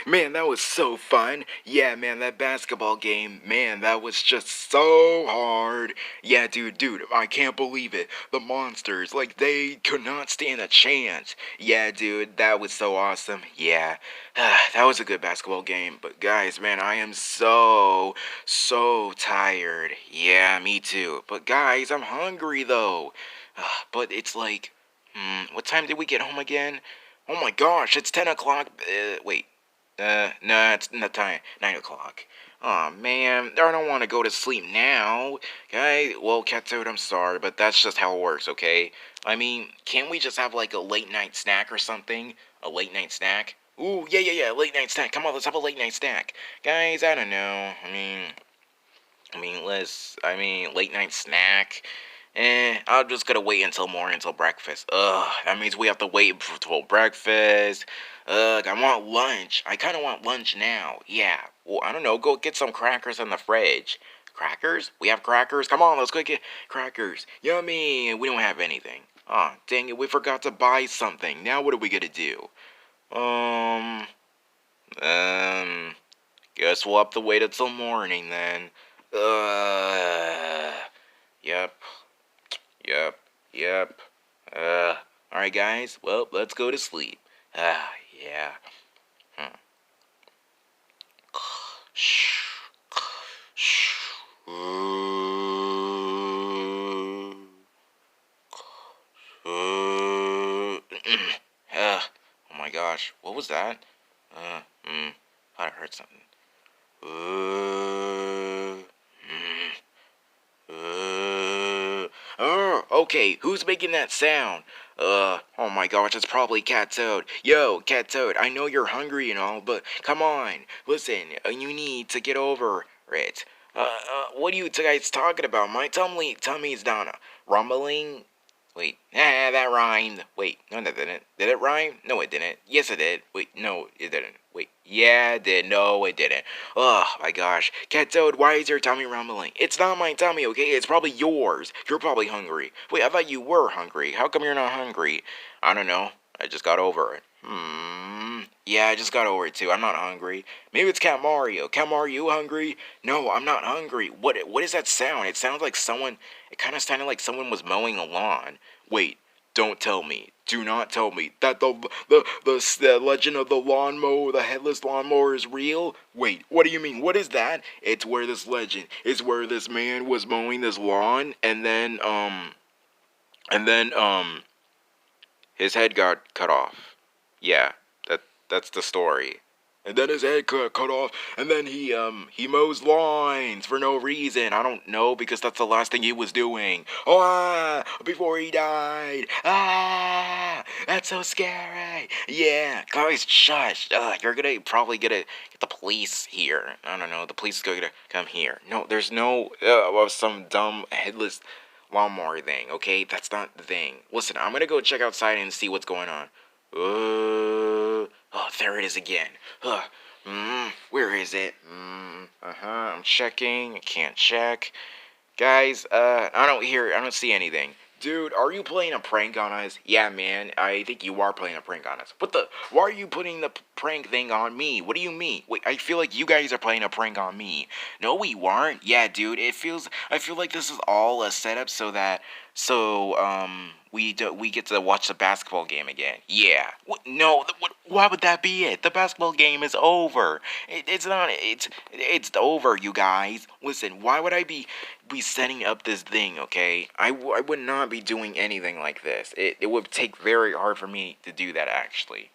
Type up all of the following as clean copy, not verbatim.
Man, that was so fun. Yeah, man, that basketball game, man, that was just so hard. Yeah, dude, I can't believe it. The monsters, like, they could not stand a chance. Yeah, dude, that was so awesome. Yeah, that was a good basketball game. But, guys, man, I am so tired. Yeah, me too. But, guys, I'm hungry, though. But it's like, what time did we get home again? Oh my gosh, it's 10 o'clock. Wait. No, it's not time. 9 o'clock. Aw, man, I don't want to go to sleep now. Okay, well, Catsuit, I'm sorry, but that's just how it works, okay? I mean, can't we just have like a late night snack or something? A late night snack? Ooh, yeah, late night snack. Come on, let's have a late night snack. Guys, I don't know. Late night snack. I'm just gonna wait until morning, until breakfast. Ugh, that means we have to wait until breakfast. Ugh, I want lunch. I kind of want lunch now. Yeah. Well, I don't know. Go get some crackers in the fridge. Crackers? We have crackers? Come on, let's go get crackers. Yummy. We don't have anything. Oh, dang it. We forgot to buy something. Now what are we gonna do? Um, um, guess we'll have to wait until morning then. Yep. Yep, yep. Alright, guys. Well, let's go to sleep. Yeah. Hmm. Oh my gosh, what was that? Uh, mm, I heard something. Okay, who's making that sound? Oh my gosh, it's probably Cat Toad. Yo, Cat Toad, I know you're hungry and all, but come on. Listen, you need to get over it. What are you guys talking about? My tummy's down. Rumbling? Wait, that rhymed. Wait, no, that didn't. Did it rhyme? No, it didn't. Yes, it did. Wait, no, it didn't. Wait, yeah, it did. No, it didn't. Oh my gosh, Cat Toad, why is your tummy rumbling? It's not my tummy, okay? It's probably yours. You're probably hungry. Wait, I thought you were hungry. How come you're not hungry? I don't know. I just got over it. Yeah, I just got over it too. I'm not hungry. Maybe it's Cat Mario. Cat Mario, you hungry? No, I'm not hungry. What is that sound? It sounds like someone. It kind of sounded like someone was mowing a lawn. Wait, don't tell me. Do not tell me that the legend of the lawnmower, the headless lawnmower, is real. Wait, what do you mean? What is that? It's where this legend. It's where this man was mowing this lawn, and then his head got cut off. Yeah, that's the story. And then his head got cut off, and then he mows lawns for no reason. I don't know, because that's the last thing he was doing. Before he died. That's so scary. Yeah, guys, shush. You're gonna probably get the police here. I don't know. The police is going to come here. No, there's no some dumb headless lawnmower thing. Okay, that's not the thing. Listen, I'm gonna go check outside and see what's going on. Oh, there it is again. Where is it? I'm checking. I can't check. Guys, I don't see anything. Dude, are you playing a prank on us? Yeah, man, I think you are playing a prank on us. Why are you putting the prank thing on me? What do you mean? Wait, I feel like you guys are playing a prank on me. No, we weren't. Yeah, dude, I feel like this is all a setup we get to watch the basketball game again. Yeah. No, why would that be it? The basketball game is over. It's not, it's over, you guys. Listen, why would I be setting up this thing, okay? I would not be doing anything like this. It would take very hard for me to do that, actually.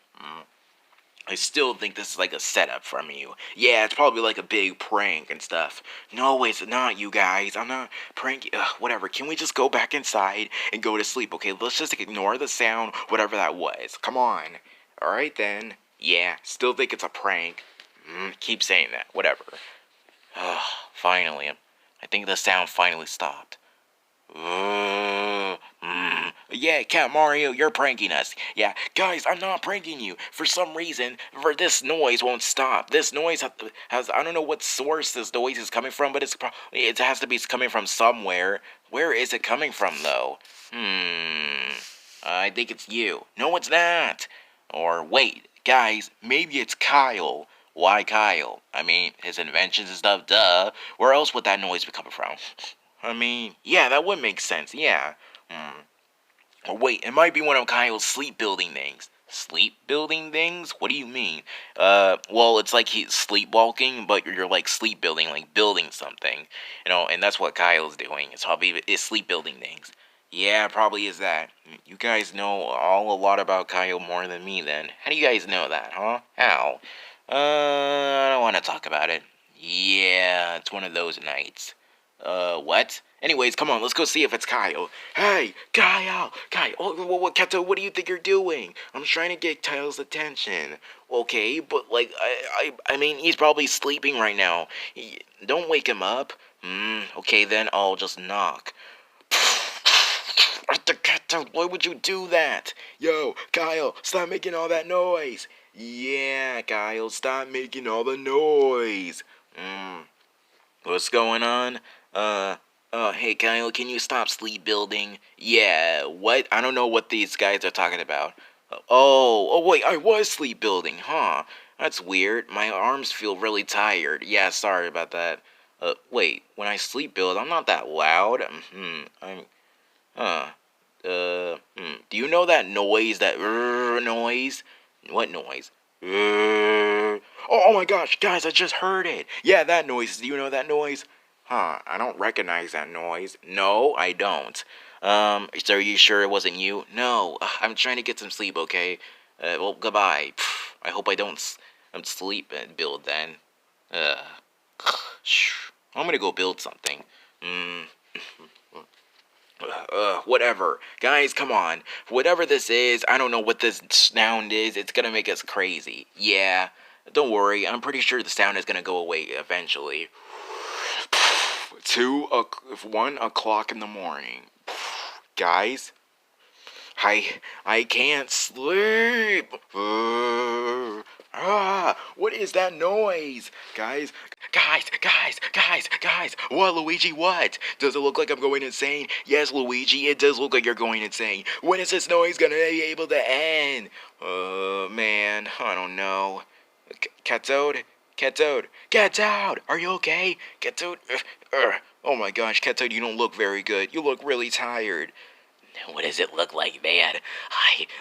I still think this is like a setup from you. Yeah, it's probably like a big prank and stuff. No, it's not, you guys. I'm not pranking. Whatever. Can we just go back inside and go to sleep, okay? Let's just ignore the sound, whatever that was. Come on. Alright then. Yeah, still think it's a prank. Keep saying that. Whatever. Finally. I think the sound finally stopped. Yeah, Cat Mario, you're pranking us. Yeah, guys, I'm not pranking you. For some reason, this noise won't stop. This noise has I don't know what source this noise is coming from, but it has to be coming from somewhere. Where is it coming from, though? I think it's you. No, it's not. Or wait, Guys, maybe it's Kyle. Why Kyle? I mean, his inventions and stuff, duh. Where else would that noise be coming from? I mean, yeah, that would make sense, yeah. Or wait, it might be one of Kyle's sleep building things. Sleep building things? What do you mean? Well, it's like he's sleepwalking, but you're like sleep building, like building something. And that's what Kyle's doing. It's probably is sleep building things. Yeah, probably is that. You guys know a lot about Kyle more than me then. How do you guys know that, huh? How? I don't want to talk about it. Yeah, it's one of those nights. What? Anyways, come on, let's go see if it's Kyle. Hey, Kyle! Kyle! What, Kato, what do you think you're doing? I'm trying to get Kyle's attention. Okay, but, like, I mean, he's probably sleeping right now. Don't wake him up. Okay, then I'll just knock. Kato, why would you do that? Yo, Kyle, stop making all that noise. Yeah, Kyle, stop making all the noise. What's going on? Hey Kyle, can you stop sleep building? Yeah, what? I don't know what these guys are talking about. Wait, I was sleep building, huh? That's weird. My arms feel really tired. Yeah, sorry about that. Wait, when I sleep build, I'm not that loud. Huh. Do you know that noise, that noise? What noise? Oh my gosh, guys, I just heard it. Yeah, that noise. Do you know that noise? Huh, I don't recognize that noise. No, I don't. So are you sure it wasn't you? No, I'm trying to get some sleep, okay? Well, goodbye. I hope I don't sleep and build then. Uh, I'm gonna go build something. Whatever. Guys, come on. Whatever this is, I don't know what this sound is. It's gonna make us crazy. Yeah. Don't worry. I'm pretty sure the sound is gonna go away eventually. 1 o'clock in the morning. Guys, I can't sleep. What is that noise? Guys. What, Luigi, what? Does it look like I'm going insane? Yes, Luigi, it does look like you're going insane. When is this noise gonna be able to end? Man, I don't know. Cattoad? Cattoad, are you okay? Cattoad? Oh my gosh, Cattoad, you don't look very good. You look really tired. What does it look like, man?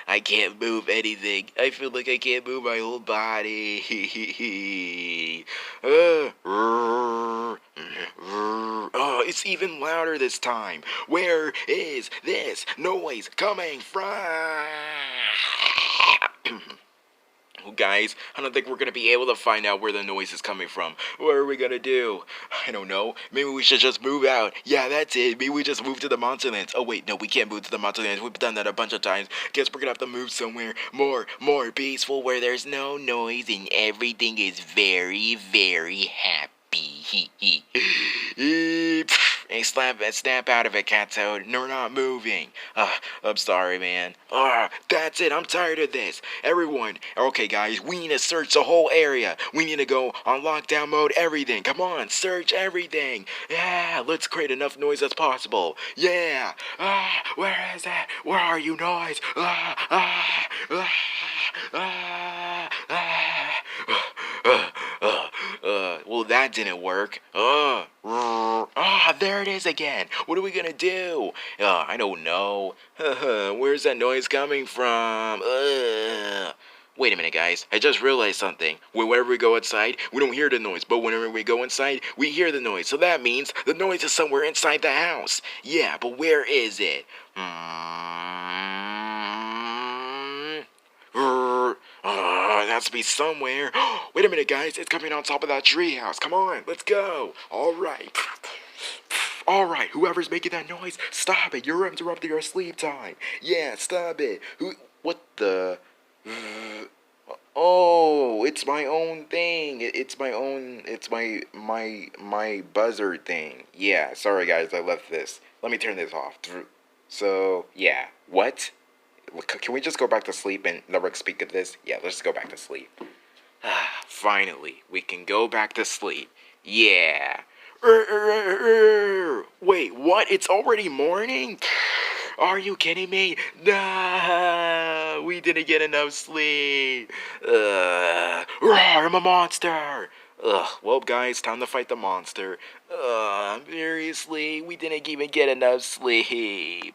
I can't move anything. I feel like I can't move my whole body. Oh, it's even louder this time. Where is this noise coming from? Guys, I don't think we're gonna be able to find out where the noise is coming from. What are we gonna do? I don't know. Maybe we should just move out. Yeah, that's it. Maybe we just move to the mountains. Oh wait, no, we can't move to the mountains. We've done that a bunch of times. Guess we're gonna have to move somewhere more peaceful, where there's no noise and everything is very, very happy. Hey, snap out of it, Cattoad. No, we're not moving. I'm sorry, man. That's it. I'm tired of this. Everyone. Okay, guys, we need to search the whole area. We need to go on lockdown mode, everything. Come on, search everything. Yeah, let's create enough noise as possible. Yeah. Where is it? Where are you, noise? Well, that didn't work. There it is again. What are we gonna do? I don't know. Where's that noise coming from? Wait a minute, guys. I just realized something. Whenever we go outside, we don't hear the noise. But whenever we go inside, we hear the noise. So that means the noise is somewhere inside the house. Yeah, but where is it? It has to be somewhere. Wait a minute, guys. It's coming on top of that treehouse. Come on, let's go. All right. Whoever's making that noise, stop it. You're interrupting our sleep time. Yeah, stop it. What the? Oh, it's my own thing. It's my buzzer thing. Yeah, sorry guys, I left this. Let me turn this off. So, yeah. What? Can we just go back to sleep and never speak of this? Yeah, let's go back to sleep. Finally, we can go back to sleep. Yeah. Wait, what? It's already morning? Are you kidding me? No! We didn't get enough sleep. I'm a monster. Well, guys, time to fight the monster. Seriously, we didn't even get enough sleep.